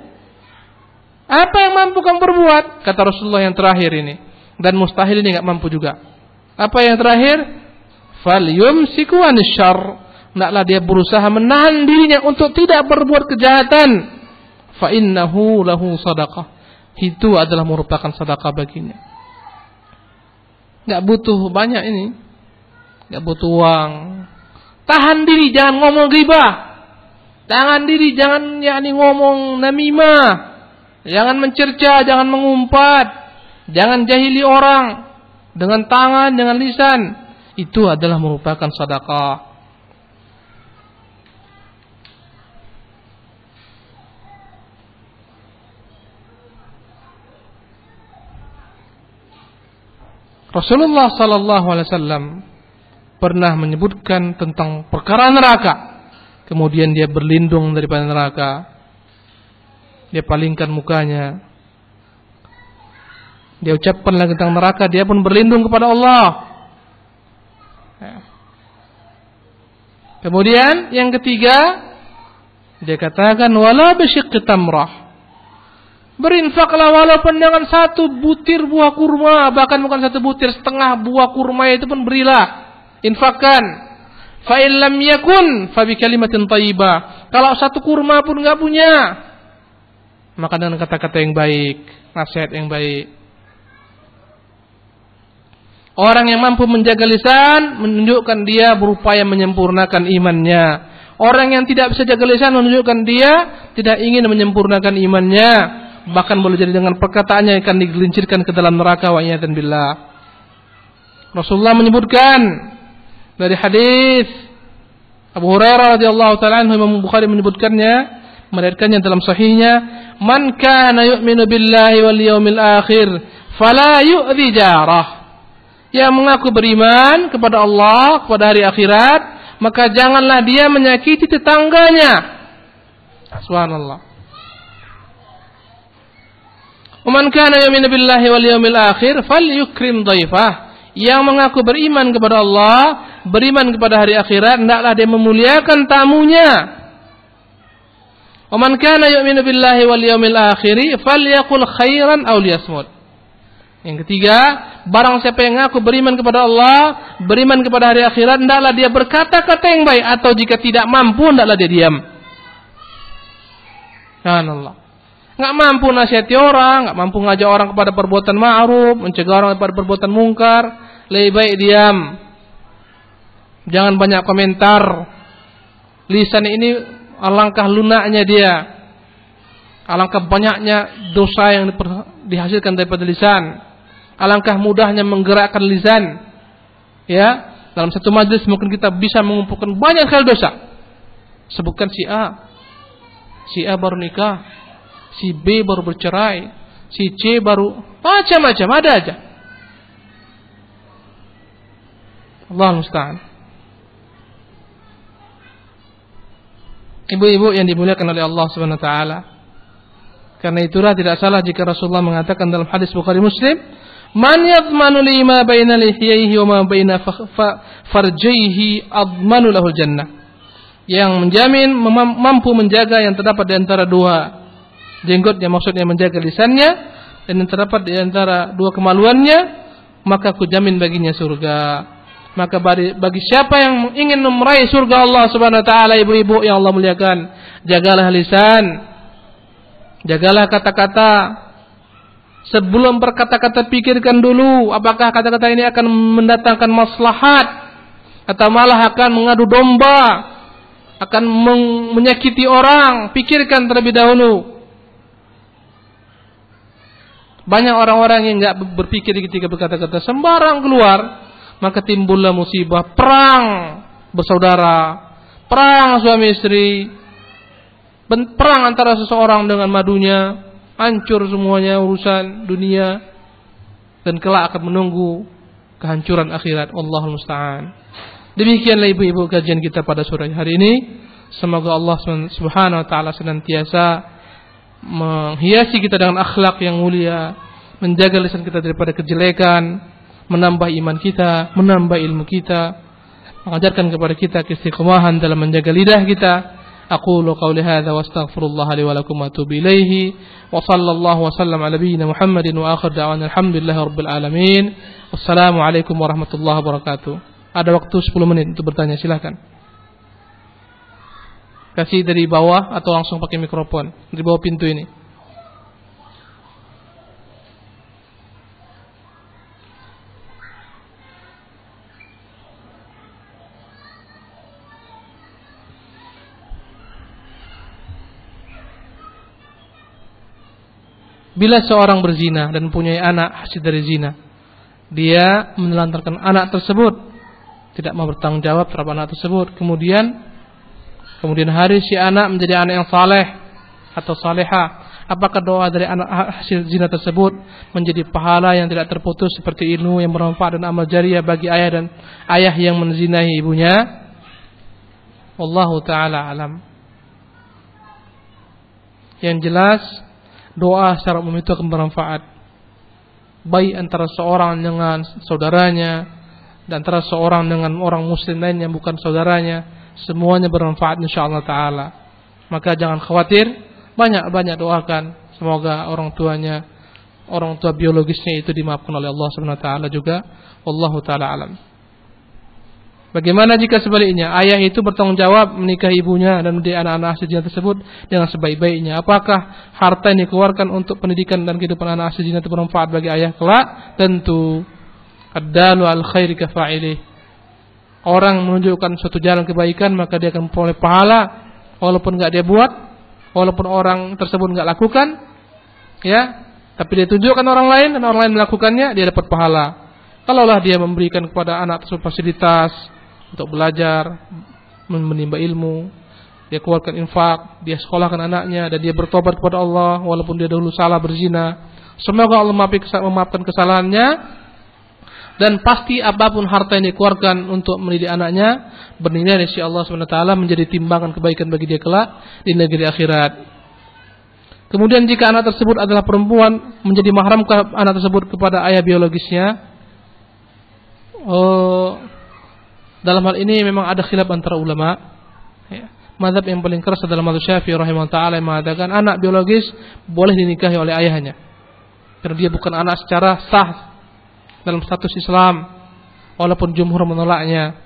[SPEAKER 1] Apa yang mampu kamu berbuat? Kata Rasulullah yang terakhir ini. Dan mustahil ini enggak mampu juga. Apa yang terakhir? Falyumsiku 'anil syarr, hendaklah dia berusaha menahan dirinya untuk tidak berbuat kejahatan. Fa innahu lahu sadaqah, itu adalah merupakan sedekah baginya. Enggak butuh banyak ini, enggak butuh uang. Tahan diri, jangan ngomong ghibah. Tangan diri, jangan ngomong namimah, jangan mencerca, jangan mengumpat, jangan jahili orang dengan tangan, dengan lisan. Itu adalah merupakan sedekah. Rasulullah sallallahu alaihi wasallam pernah menyebutkan tentang perkara neraka. Kemudian dia berlindung daripada neraka. Dia palingkan mukanya. Dia ucapkan lagi tentang neraka, dia pun berlindung kepada Allah. Kemudian yang ketiga, dia katakan wala bisyiqqi tamrah. Berinfaklah walaupun dengan satu butir buah kurma, bahkan bukan satu butir, setengah buah kurma itu pun berilah, infakkan. Fa in lam yakun fa bi kalimatin thayyibah. Kalau satu kurma pun enggak punya, maka dengan kata-kata yang baik, nasihat yang baik. Orang yang mampu menjaga lisan menunjukkan dia berupaya menyempurnakan imannya. Orang yang tidak bisa jaga lisan menunjukkan dia tidak ingin menyempurnakan imannya. Bahkan boleh jadi dengan perkataannya yang akan digelincirkan ke dalam neraka, wa'iyatan billah. Rasulullah menyebutkan dari hadis Abu Hurairah radhiyallahu ta'ala anhu, Imam Bukhari menyebutkannya, meriwayatkannya dalam sahihnya, man kana yu'minu billahi wal yawmil akhir fala yu'dhi jarah. Yang mengaku beriman kepada Allah, kepada hari akhirat, maka janganlah dia menyakiti tetangganya. Subhanallah. Man kana yu'minu billahi wal yawmil akhir falyukrim dhaifah. Yang mengaku beriman kepada Allah, beriman kepada hari akhirat, hendaklah dia memuliakan tamunya. Man kana yu'minu billahi wal yawmil akhir falyaqul khairan aw liyasmut. Yang ketiga, barang siapa yang mengaku beriman kepada Allah, beriman kepada hari akhirat, hendaklah dia berkata-kata yang baik, atau jika tidak mampu hendaklah dia diam. Subhanallah. Nggak mampu nasihati orang, nggak mampu ngajak orang kepada perbuatan ma'ruf, mencegah orang kepada perbuatan mungkar, lebih baik diam. Jangan banyak komentar. Lisan ini alangkah lunaknya dia, alangkah banyaknya dosa yang dihasilkan daripada lisan, alangkah mudahnya menggerakkan lisan. Ya, dalam satu majlis mungkin kita bisa mengumpulkan banyak hal dosa. Sebutkan si A baru nikah, si B baru bercerai, si C baru, macam-macam ada aja. Allah musta'an. Ibu-ibu yang dimuliakan oleh Allah Subhanahu wa taala. Karena itulah tidak salah jika Rasulullah mengatakan dalam hadis Bukhari Muslim, "Man yadmanu li ma baina lihiyaihi wa ma baina farjaihi admanu lahul jannah." Yang menjamin mampu menjaga yang terdapat di antara dua jenggotnya, maksudnya menjaga lisannya, dan yang terdapat di antara dua kemaluannya, maka aku jamin baginya surga. Maka bagi siapa yang ingin meraih surga Allah Subhanahu wa taala, ibu-ibu yang Allah muliakan, jagalah lisan, jagalah kata-kata. Sebelum berkata-kata pikirkan dulu apakah kata-kata ini akan mendatangkan maslahat atau malah akan mengadu domba, akan menyakiti orang. Pikirkan terlebih dahulu. Banyak orang-orang yang enggak berpikir ketika berkata-kata, sembarang keluar, maka timbullah musibah, perang bersaudara, perang suami istri, perang antara seseorang dengan madunya, hancur semuanya urusan dunia, dan kelak akan menunggu kehancuran akhirat. Allahul musta'an. Demikianlah ibu-ibu kajian kita pada sore hari ini. Semoga Allah Subhanahu wa taala senantiasa menghiasi kita dengan akhlak yang mulia, menjaga lisan kita daripada kejelekan, menambah iman kita, menambah ilmu kita, mengajarkan kepada kita keistiqomahan dalam menjaga lidah kita. Aqulu qawli hadza wa astaghfirullah li wa lakum wa atubu ilaihi wa sallallahu wa sallam ala nabiyyina Muhammadin wa akhir da'wana alhamdulillahi rabbil alamin. Wassalamu alaikum warahmatullahi wabarakatuh. Ada waktu 10 menit untuk bertanya, silakan. Kasih dari bawah atau langsung pakai mikrofon dari bawah pintu ini. Bila seorang berzina dan mempunyai anak hasil dari zina, dia menelantarkan anak tersebut, tidak mau bertanggung jawab terhadap anak tersebut. Kemudian hari si anak menjadi anak yang saleh atau salehah. Apakah doa dari anak hasil zina tersebut menjadi pahala yang tidak terputus seperti ilmu yang bermanfaat dan amal jariah bagi ayah yang menzinahi ibunya? Wallahu ta'ala alam. Yang jelas, doa secara umum itu akan bermanfaat, baik antara seorang dengan saudaranya dan antara seorang dengan orang muslim lain yang bukan saudaranya, semuanya bermanfaat insyaallah taala. Maka jangan khawatir, banyak-banyak doakan semoga orang tua biologisnya itu dimaafkan oleh Allah Subhanahu wa taala juga. Wallahu taala alam. Bagaimana jika sebaliknya, ayah itu bertanggung jawab menikahi ibunya dan mendidik anak-anak hasil zina tersebut dengan sebaik-baiknya? Apakah harta yang dikeluarkan untuk pendidikan dan kehidupan anak hasil zina itu bermanfaat bagi ayah kelak? Tentu. Ad-dalu al khairi ka fa'ilih. Orang menunjukkan suatu jalan kebaikan, maka dia akan memperoleh pahala walaupun enggak dia buat, walaupun orang tersebut enggak lakukan, ya, tapi dia tunjukkan orang lain dan orang lain melakukannya, dia dapat pahala. Kalaulah dia memberikan kepada anak tersebut fasilitas untuk belajar, menimba ilmu, dia keluarkan infak, dia sekolahkan anaknya, dan dia bertobat kepada Allah walaupun dia dahulu salah berzina, semoga Allah memaafkan kesalahannya. Dan pasti apapun harta yang dikeluarkan untuk mendidik anaknya bernilai di sisi Allah SWT, menjadi timbangan kebaikan bagi dia kelak di negeri akhirat. Kemudian jika anak tersebut adalah perempuan, menjadi mahramkah anak tersebut kepada ayah biologisnya? Dalam hal ini memang ada khilaf antara ulama. Mazhab yang paling keras adalah mazhab Syafi'i rahimahullah taala, yang mengatakan anak biologis boleh dinikahi oleh ayahnya karena dia bukan anak secara sah dalam status Islam, walaupun jumhur menolaknya.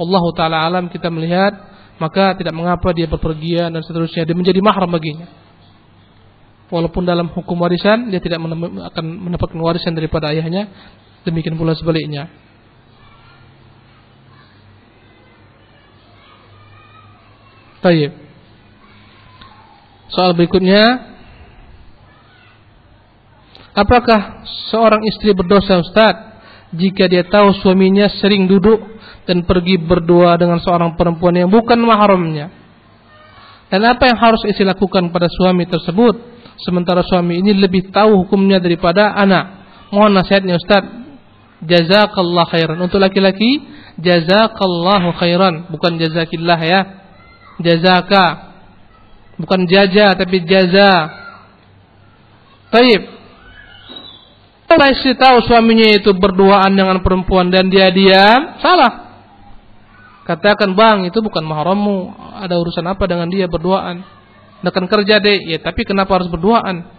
[SPEAKER 1] Wallahu taala alam, kita melihat maka tidak mengapa dia berpergian dan seterusnya, dia menjadi mahram baginya. Walaupun dalam hukum warisan dia tidak akan mendapatkan warisan daripada ayahnya, demikian pula sebaliknya. Baik. Soal berikutnya, apakah seorang istri berdosa, Ustaz, jika dia tahu suaminya sering duduk dan pergi berdua dengan seorang perempuan yang bukan mahramnya? Dan apa yang harus istri lakukan pada suami tersebut, sementara suami ini lebih tahu hukumnya daripada anak? Mohon nasihatnya, Ustaz. Jazakallah khairan. Untuk laki-laki, jazakallahu khairan, bukan jazakillah ya. Jazaka, bukan jaza tapi jaza. Baik. Kalau istri tahu suaminya itu berduaan dengan perempuan dan dia diam, salah. Katakan, bang, itu bukan mahrammu, ada urusan apa dengan dia berduaan? Akan kerja deh, ya, tapi kenapa harus berduaan?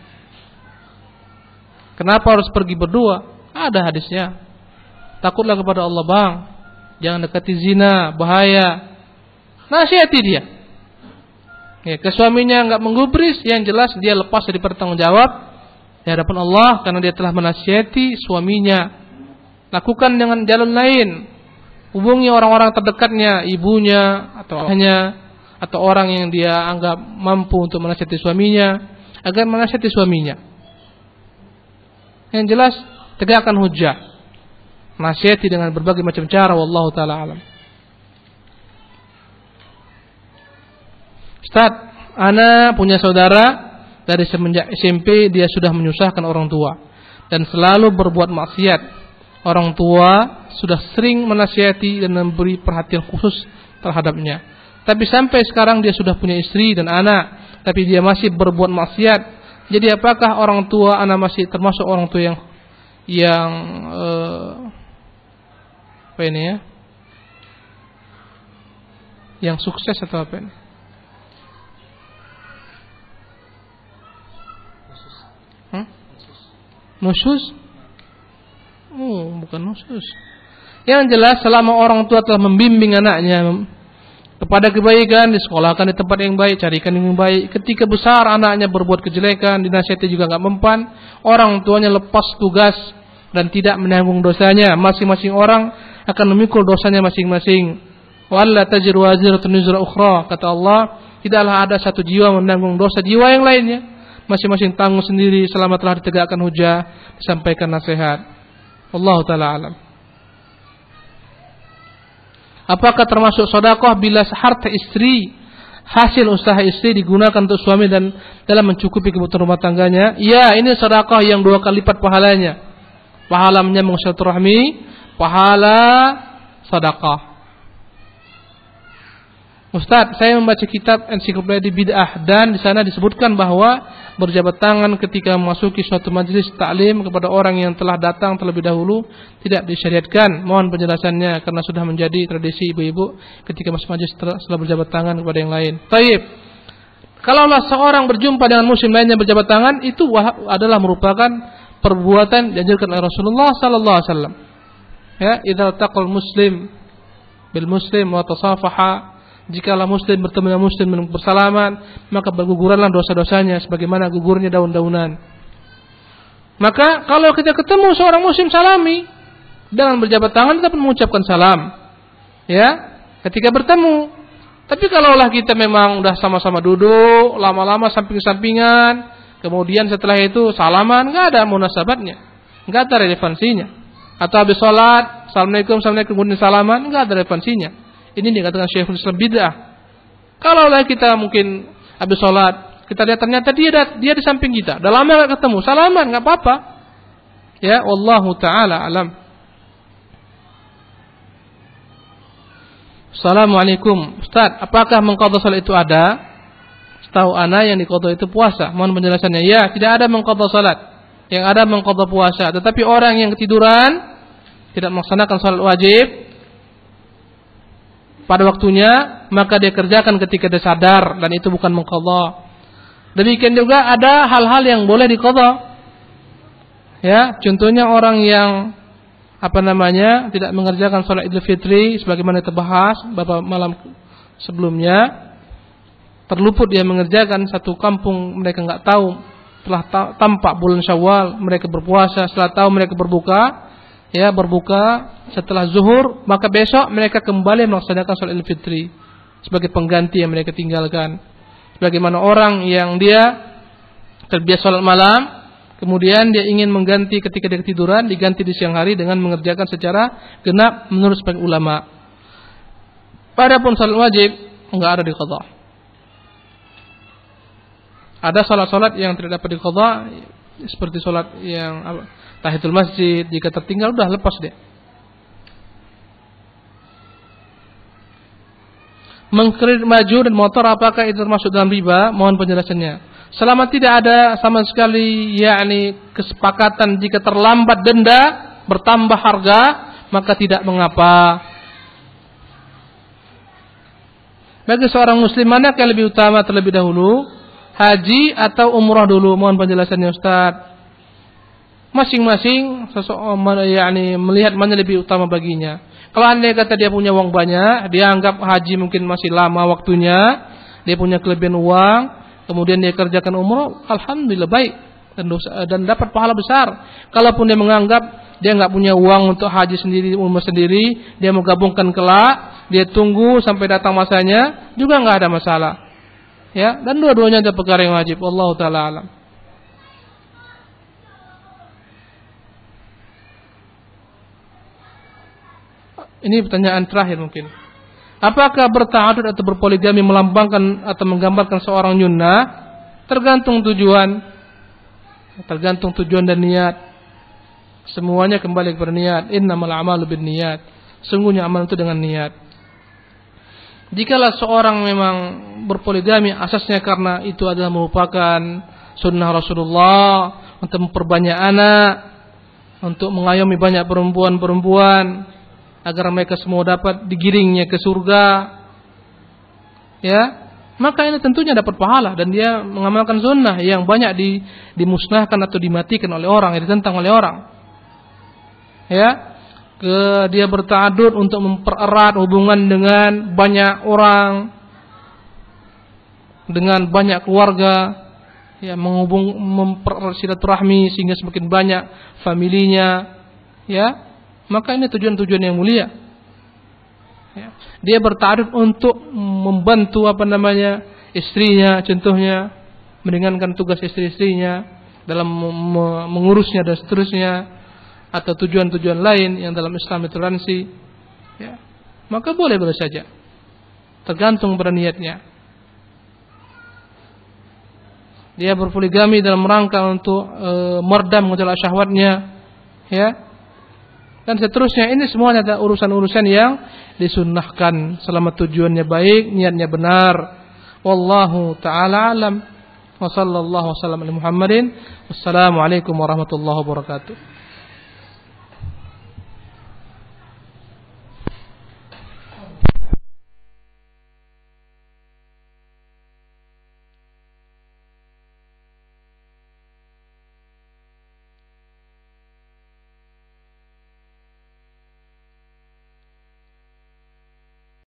[SPEAKER 1] Kenapa harus pergi berdua? Ada hadisnya. Takutlah kepada Allah, bang, jangan dekati zina, bahaya. Nasihati dia. Ya, ke suaminya enggak menggubris, yang jelas dia lepas dari bertanggung jawab di hadapan Allah karena dia telah menasihati suaminya. Lakukan dengan jalan lain. Hubungi orang-orang terdekatnya, ibunya atau ayahnya atau orang yang dia anggap mampu untuk menasihati suaminya agar menasihati suaminya. Yang jelas tegakkan hujjah. Nasihati dengan berbagai macam cara, wallahu taala alam. Ustaz, ana punya saudara dari semenjak SMP dia sudah menyusahkan orang tua dan selalu berbuat maksiat. Orang tua sudah sering menasihati dan memberi perhatian khusus terhadapnya. Tapi sampai sekarang dia sudah punya istri dan anak, tapi dia masih berbuat maksiat. Jadi apakah orang tua ana masih termasuk orang tua yang apa ini ya? Yang sukses atau apa ini? Nusus? Oh, bukan nusus. Yang jelas selama orang tua telah membimbing anaknya kepada kebaikan, disekolahkan di tempat yang baik, carikan yang baik. Ketika besar anaknya berbuat kejelekan, dinasihati juga enggak mempan, orang tuanya lepas tugas dan tidak menanggung dosanya. Masing-masing orang akan memikul dosanya masing-masing. Walla taziru waziratun wizra ukhra, kata Allah, tidaklah ada satu jiwa menanggung dosa jiwa yang lainnya. masing-masing tanggung sendiri selama telah ditegakkan hujah, disampaikan nasihat. Wallahu taala alam. Apakah termasuk sedekah bila harta istri, hasil usaha istri digunakan untuk suami dan dalam mencukupi kebutuhan rumah tangganya? Ya, ini sedekah yang 2 kali lipat pahalanya. Pahala menyambung silaturahmi, pahala sedekah. Ustaz, saya membaca kitab Ensiklopedia Bid'ah dan di sana disebutkan bahwa berjabat tangan ketika memasuki suatu majelis taklim kepada orang yang telah datang terlebih dahulu tidak disyariatkan. Mohon penjelasannya karena sudah menjadi tradisi ibu-ibu ketika masuk majelis setelah berjabat tangan kepada yang lain. Taib. Kalaulah seorang berjumpa dengan muslim lainnya berjabat tangan, itu adalah merupakan perbuatan dianjurkan oleh Rasulullah sallallahu alaihi wasallam. Ya, idza taqal muslim bil muslim wa tasafaha, jikalau muslim bertemu dengan muslim dan bersalaman, maka berguguranlah dosa-dosanya sebagaimana gugurnya daun-daunan. Maka kalau kita ketemu seorang muslim salami dengan berjabat tangan, kita pun mengucapkan salam. Ya, ketika bertemu. Tapi kalaulah kita memang udah sama-sama duduk, lama-lama samping-sampingan, kemudian setelah itu salaman, enggak ada munasabatnya, enggak ada relevansinya. Atau habis salat, assalamualaikum, kemudian salaman, enggak ada relevansinya. Ini dikatakan Syekhul Islam bid'ah. Kalaulah kita mungkin habis sholat, kita lihat ternyata dia di samping kita, udah lama nggak ketemu, salaman nggak apa-apa. Ya, wallahu taala alam. Assalamualaikum, Ustaz, apakah mengqadha salat itu ada? Setahu ana yang diqadha itu puasa. Mohon penjelasannya. Ya, tidak ada mengqadha salat. Yang ada mengqadha puasa. Tetapi orang yang ketiduran tidak melaksanakan salat wajib pada waktunya, maka dia kerjakan ketika dia sadar dan itu bukan mengqadha. Demikian juga ada hal-hal yang boleh diqadha. Ya, contohnya orang yang tidak mengerjakan salat Idul Fitri sebagaimana terbahas beberapa malam sebelumnya, terluput dia mengerjakan, satu kampung mereka enggak tahu telah tampak bulan Syawal mereka berpuasa, setelah tahu mereka berbuka setelah zuhur, maka besok mereka kembali melaksanakan salat Idul Fitri sebagai pengganti yang mereka tinggalkan. Sebagaimana orang yang dia terbiasa salat malam, kemudian dia ingin mengganti ketika dia ketiduran, diganti di siang hari dengan mengerjakan secara genap menurut sebagian ulama. Adapun salat wajib enggak ada diqadha. Ada salat-salat yang tidak dapat diqadha, seperti salat yang tahiyatul masjid, jika tertinggal udah lepas dia. Mengkredit maju dan motor, apakah itu termasuk dalam riba? Mohon penjelasannya. Selama tidak ada sama sekali kesepakatan jika terlambat denda bertambah harga, maka tidak mengapa. Bagi seorang muslim, mana yang lebih utama terlebih dahulu? Haji atau umrah dulu? Mohon penjelasannya Ustaz. Masing-masing melihat mana lebih utama baginya. Kalau anda kata dia punya uang banyak, dia anggap haji mungkin masih lama waktunya, dia punya kelebihan uang, kemudian dia kerjakan umrah, alhamdulillah baik dan dapat pahala besar. Kalaupun dia menganggap dia enggak punya uang untuk haji sendiri, umrah sendiri, dia mau gabungkan kelak, dia tunggu sampai datang masanya, juga enggak ada masalah. Ya, dan dua-duanya ada perkara yang wajib. Wallahu taala alam. Ini pertanyaan terakhir mungkin. Apakah berta'adud atau berpoligami melambangkan atau menggambarkan seorang nyunnah? Tergantung tujuan. Tergantung tujuan dan niat. Semuanya kembali kepada niat. Innamal a'malu binniyat. Sungguhnya amal itu dengan niat. Jikalau seorang memang berpoligami asasnya karena itu adalah merupakan sunnah Rasulullah untuk memperbanyak anak, untuk mengayomi banyak perempuan-perempuan agar mereka semua dapat digiringnya ke surga, ya, maka ini tentunya dapat pahala dan dia mengamalkan sunnah yang banyak dimusnahkan atau dimatikan oleh orang, yang ditentang oleh orang. Ya, dia berta'adud untuk mempererat hubungan dengan banyak orang, dengan banyak keluarga, ya, mempererat silaturahmi sehingga semakin banyak familinya, ya. Maka ini tujuan-tujuan yang mulia. Ya. Dia berta'aruf untuk membantu istrinya, contohnya, meringankan tugas istri-istrinya dalam mengurusnya dan seterusnya, atau tujuan-tujuan lain yang dalam Islam toleransi, ya, maka boleh saja, tergantung pada niatnya. Dia berpoligami dalam rangka untuk meredam gejolak syahwatnya, ya, dan seterusnya. Ini semuanya adalah urusan-urusan yang disunnahkan selama tujuannya baik, niatnya benar. Wallahu ta'ala alam. Wa sallallahu wasallam ala Muhammadin. Wassalamualaikum warahmatullahi wabarakatuh.